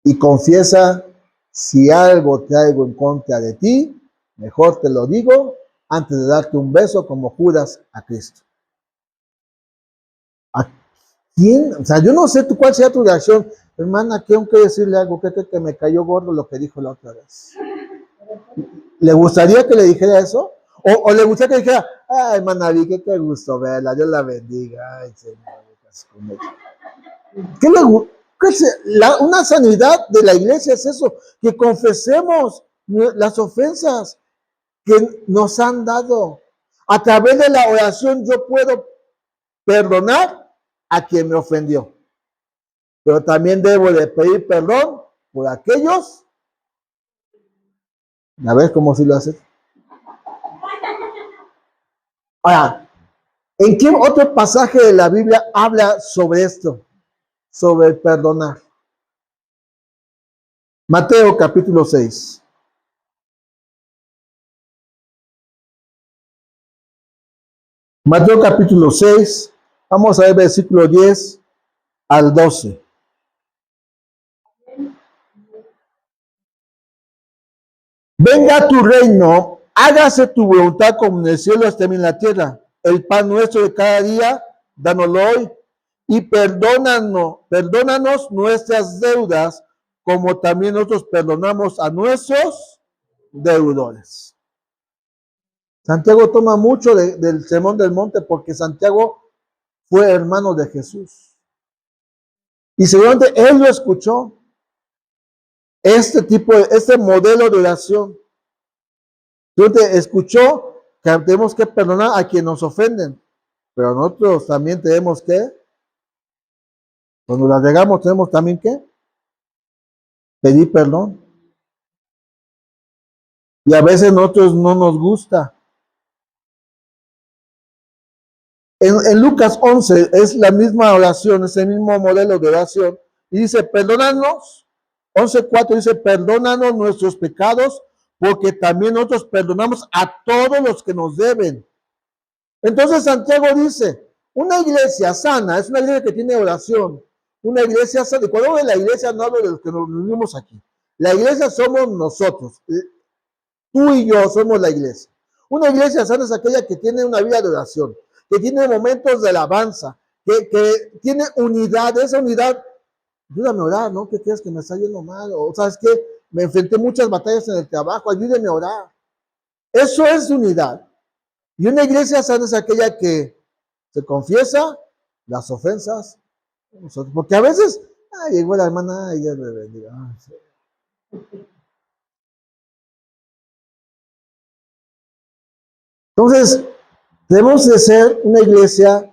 y confiesa si algo traigo en contra de ti, mejor te lo digo antes de darte un beso como Judas a Cristo. ¿A quién? O sea, yo no sé cuál sea tu reacción. Hermana, tengo que decirle algo, que me cayó gordo lo que dijo la otra vez. ¿Le gustaría que le dijera eso? ¿O le gustaría que dijera, ay, hermana Vicky, qué gusto verla, Dios la bendiga, ay, Señor, ¿qué le gusta? Una sanidad de la iglesia es eso, que confesemos las ofensas que nos han dado. A través de la oración yo puedo perdonar a quien me ofendió, pero también debo de pedir perdón por aquellos. A ver cómo si lo haces. Ahora, ¿en qué otro pasaje de la Biblia habla sobre esto? Sobre perdonar. Mateo capítulo 6. Mateo capítulo 6, vamos a ver versículo 10 al 12. Venga tu reino, hágase tu voluntad como en el cielo hasta en la tierra. El pan nuestro de cada día, dánoslo hoy. Y perdónanos nuestras deudas, como también nosotros perdonamos a nuestros deudores. Santiago toma mucho del Sermón del Monte porque Santiago fue hermano de Jesús. Y seguramente él lo escuchó. Este modelo de oración. Entonces escuchó que tenemos que perdonar a quienes nos ofenden. Pero nosotros también tenemos que, cuando la regamos, tenemos también que pedir perdón. Y a veces nosotros no nos gusta. En Lucas 11 es la misma oración, es el mismo modelo de oración. Y dice, perdónanos. 11:4 dice, perdónanos nuestros pecados, porque también nosotros perdonamos a todos los que nos deben. Entonces Santiago dice, una iglesia sana es una iglesia que tiene oración. Una iglesia sana. Y cuando hablo de la iglesia no hablo de los que nos reunimos aquí. La iglesia somos nosotros. Tú y yo somos la iglesia. Una iglesia sana es aquella que tiene una vida de oración, que tiene momentos de alabanza, que tiene unidad. Esa unidad, ayúdame a orar, ¿no? ¿Qué crees que me está yendo mal? O sabes que me enfrenté muchas batallas en el trabajo, ayúdame a orar. Eso es unidad. Y una iglesia sana es aquella que se confiesa las ofensas, porque a veces, llegó la hermana, ella me bendiga. Entonces, debemos de ser una iglesia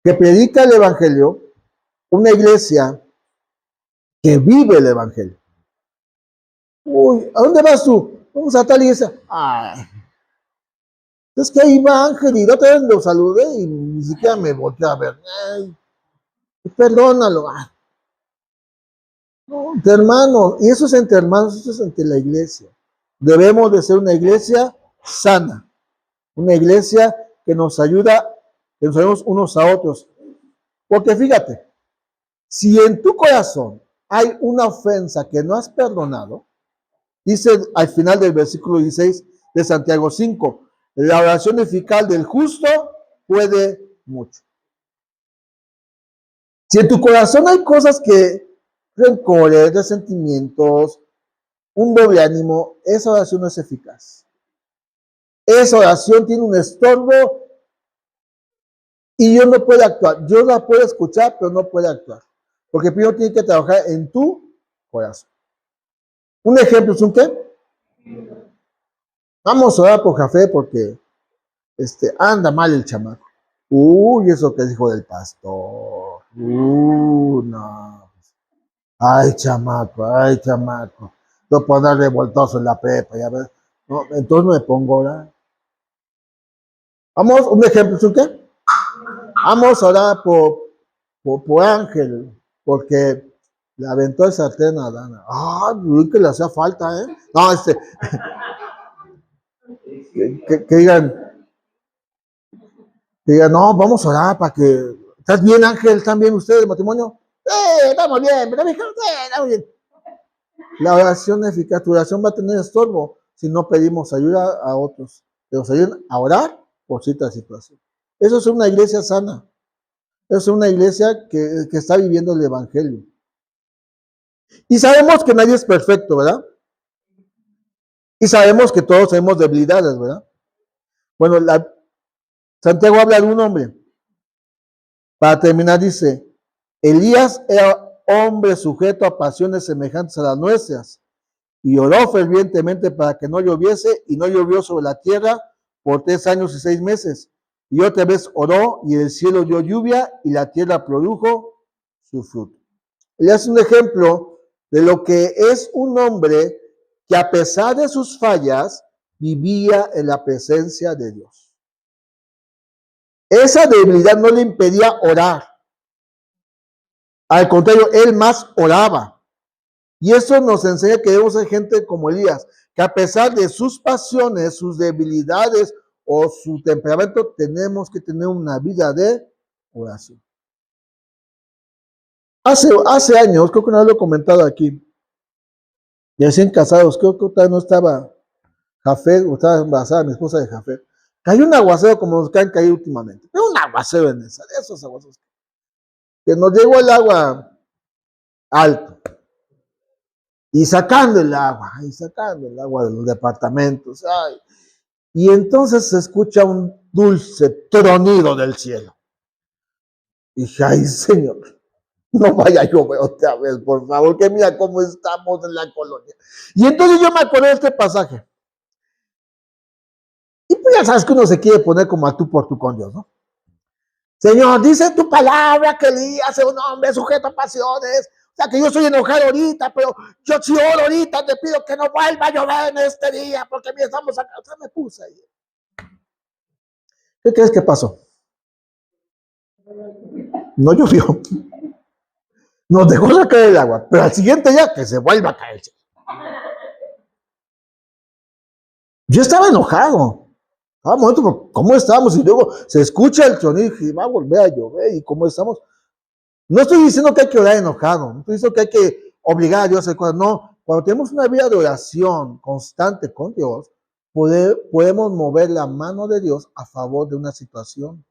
que predica el Evangelio, una iglesia que vive el Evangelio. Uy, ¿a dónde vas tú? Vamos a tal iglesia. Ay, es que ahí va Ángel y la otra vez lo saludé y ni siquiera me volteé a ver. Ay, perdónalo. Ay, no, entre hermanos, y eso es entre hermanos, eso es entre la iglesia. Debemos de ser una iglesia sana, una iglesia que nos ayuda, que nos ayudemos unos a otros. Porque fíjate, si en tu corazón hay una ofensa que no has perdonado, dice al final del versículo 16 de Santiago 5, la oración eficaz del justo puede mucho. Si en tu corazón hay cosas que, rencores, resentimientos, un doble ánimo, esa oración no es eficaz. Esa oración tiene un estorbo y Dios no puede actuar. Dios la puede escuchar, pero no puede actuar. Porque primero tiene que trabajar en tu corazón. Un ejemplo es un qué. Vamos a orar por Jafé porque anda mal el chamaco. Uy, eso que dijo del pastor. No. Ay, chamaco. Lo pone revoltoso en la prepa, ya ves. No, entonces me pongo a orar. Vamos, un ejemplo es un qué. Vamos a orar por Ángel, porque le aventó el sartén a Dana. Ah, que le hacía falta, ¿eh? No, que digan, no, vamos a orar para que. ¿Estás bien, Ángel? ¿Están bien ustedes, matrimonio? Estamos bien, pero estamos bien. La oración eficaz, tu oración va a tener estorbo si no pedimos ayuda a otros, que nos ayuden a orar por cierta situación. Eso es una iglesia sana. Eso es una iglesia que está viviendo el Evangelio. Y sabemos que nadie es perfecto, ¿verdad? Y sabemos que todos tenemos debilidades, ¿verdad? Bueno, Santiago habla de un hombre. Para terminar, dice, Elías era hombre sujeto a pasiones semejantes a las nuestras, y oró fervientemente para que no lloviese, y no llovió sobre la tierra por 3 años y 6 meses. Y otra vez oró, y el cielo dio lluvia, y la tierra produjo su fruto. Él es un ejemplo de lo que es un hombre que a pesar de sus fallas, vivía en la presencia de Dios. Esa debilidad no le impedía orar. Al contrario, él más oraba. Y eso nos enseña que debemos ser gente como Elías, que a pesar de sus pasiones, sus debilidades o su temperamento, tenemos que tener una vida de oración. Hace años, creo que no lo he comentado aquí, recién casados, creo que todavía no estaba Jafet, o estaba embarazada mi esposa de Jafet. Cayó un aguacero como nos han caído últimamente. Pero un aguacero en esa, de esos aguaceros. Que nos llegó el agua alto. Y sacando el agua de los departamentos. Ay. Y entonces se escucha un dulce tronido del cielo. Y dije, ay, Señor, no vaya a llover otra vez, por favor, que mira cómo estamos en la colonia. Y entonces yo me acordé de este pasaje. Y pues ya sabes que uno se quiere poner como a tú por tú con Dios, ¿no? Señor, dice tu palabra que Elías es un hombre sujeto a pasiones. O sea, que yo estoy enojado ahorita, pero yo si oro ahorita, te pido que no vuelva a llover en este día, porque mira, estamos acá. O sea, me puse ahí. ¿Qué crees que pasó? No llovió. Nos dejó sacar el agua, pero al siguiente día que se vuelva a caer. Yo estaba enojado. ¿Cómo estamos? Y luego se escucha el sonido y va a volver a llover. ¿Y cómo estamos? No estoy diciendo que hay que orar enojado. No estoy diciendo que hay que obligar a Dios a hacer cosas. No, cuando tenemos una vida de oración constante con Dios, podemos mover la mano de Dios a favor de una situación.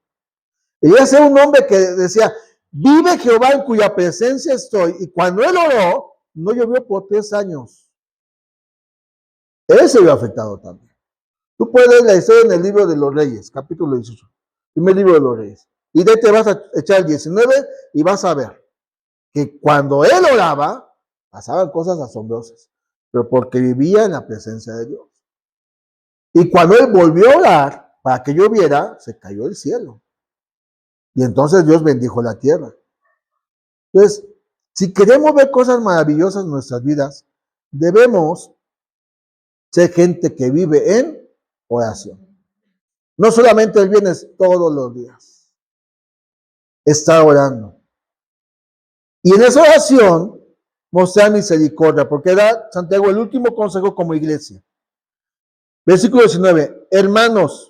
Elías era un hombre que decía, vive Jehová en cuya presencia estoy. Y cuando él oró, no llovió por 3 años. Él se vio afectado también. Tú puedes leer la historia en el libro de los Reyes, capítulo 18. Primer libro de los Reyes. Y de ahí te vas a echar el 19 y vas a ver que cuando él oraba, pasaban cosas asombrosas. Pero porque vivía en la presencia de Dios. Y cuando él volvió a orar, para que lloviera, se cayó el cielo. Y entonces Dios bendijo la tierra. Entonces, si queremos ver cosas maravillosas en nuestras vidas, debemos ser gente que vive en oración. No solamente el viernes, todos los días. Está orando. Y en esa oración, mostrar misericordia, porque da Santiago el último consejo como iglesia. Versículo 19, hermanos,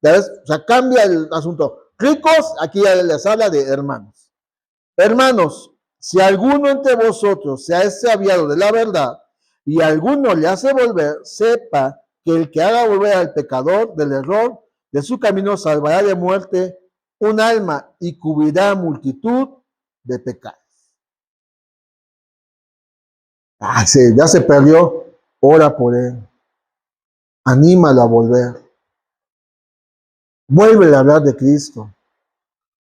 ¿sabes? O sea, cambia el asunto. Ricos, aquí ya les habla de hermanos. Hermanos, si alguno entre vosotros se ha extraviado de la verdad y alguno le hace volver, sepa que el que haga volver al pecador del error de su camino salvará de muerte un alma y cubrirá multitud de pecados. Ya se perdió, ora por él. Anímalo a volver. Vuelve a hablar de Cristo.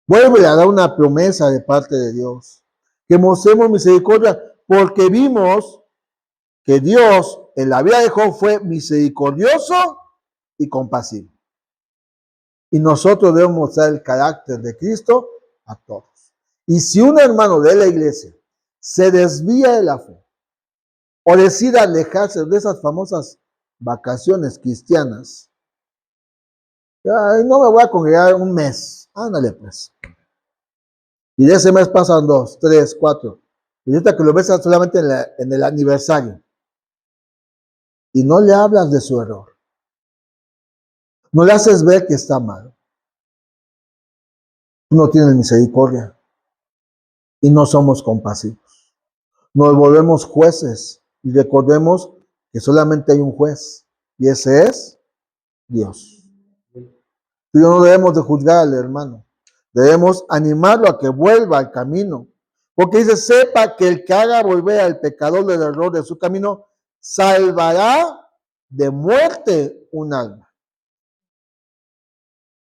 Vuelve a dar una promesa de parte de Dios. Que mostremos misericordia, porque vimos que Dios en la vida de Job fue misericordioso y compasivo. Y nosotros debemos mostrar el carácter de Cristo a todos. Y si un hermano de la iglesia se desvía de la fe o decide alejarse de esas famosas vacaciones cristianas, no me voy a congregar un mes, ándale pues. Y de ese mes pasan 2, 3, 4. Y ahorita que lo ves solamente en el aniversario. Y no le hablas de su error. No le haces ver que está mal. Tú no tienes misericordia. Y no somos compasivos. Nos volvemos jueces. Y recordemos que solamente hay un juez. Y ese es Dios. Tú y yo no debemos de juzgar al hermano. Debemos animarlo a que vuelva al camino. Porque dice, sepa que el que haga volver al pecador del error de su camino, salvará de muerte un alma.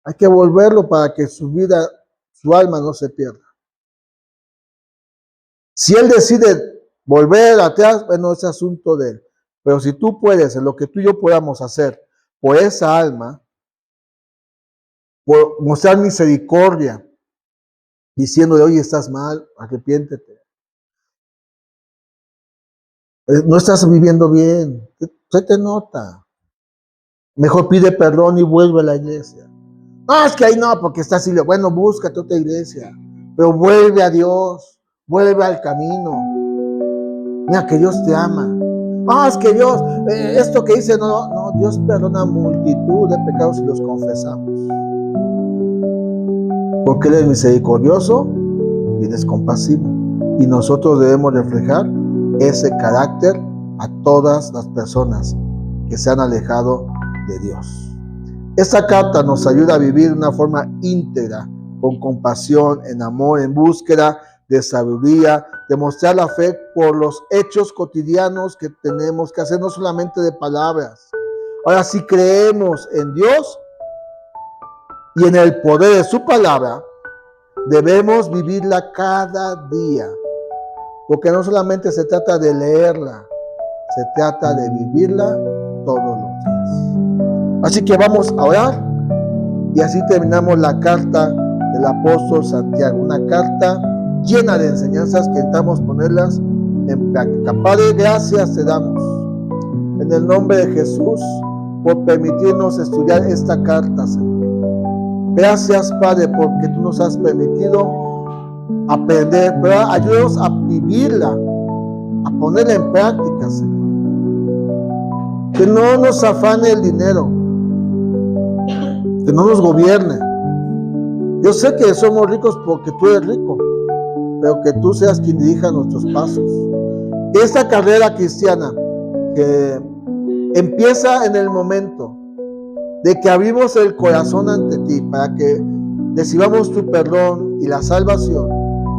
Hay que volverlo para que su vida, su alma no se pierda. Si él decide volver atrás, bueno, es asunto de él. Pero si tú puedes, en lo que tú y yo podamos hacer por esa alma, por mostrar misericordia, diciéndole, oye, estás mal, arrepiéntete. No estás viviendo bien, se te nota. Mejor pide perdón y vuelve a la iglesia. No, es que ahí no, porque está así. Bueno, búscate otra iglesia, pero vuelve a Dios, vuelve al camino. Mira que Dios te ama. Ah, es que Dios, esto que dice, no, Dios perdona multitud de pecados si los confesamos. Porque Él es misericordioso y Él es compasivo. Y nosotros debemos reflejar ese carácter a todas las personas que se han alejado de Dios. Esta carta nos ayuda a vivir de una forma íntegra, con compasión, en amor, en búsqueda de sabiduría, de mostrar la fe por los hechos cotidianos que tenemos que hacer, no solamente de palabras. Ahora, si creemos en Dios y en el poder de su palabra, debemos vivirla cada día, porque no solamente se trata de leerla, se trata de vivirla todos los días. Así que vamos a orar y así terminamos la carta del apóstol Santiago, una carta llena de enseñanzas que intentamos ponerlas en práctica. Padre, gracias te damos en el nombre de Jesús por permitirnos estudiar esta carta, Señor. Gracias, Padre, porque tú nos has permitido aprender, pero ayúdanos a vivirla, a ponerla en práctica, Señor. Que no nos afane el dinero, que no nos gobierne. Yo sé que somos ricos porque tú eres rico, pero que tú seas quien dirija nuestros pasos. Que esta carrera cristiana que empieza en el momento de que abrimos el corazón ante ti para que recibamos tu perdón y la salvación,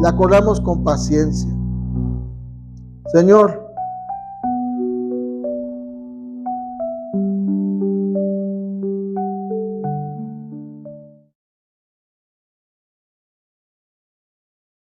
la corramos con paciencia. Señor,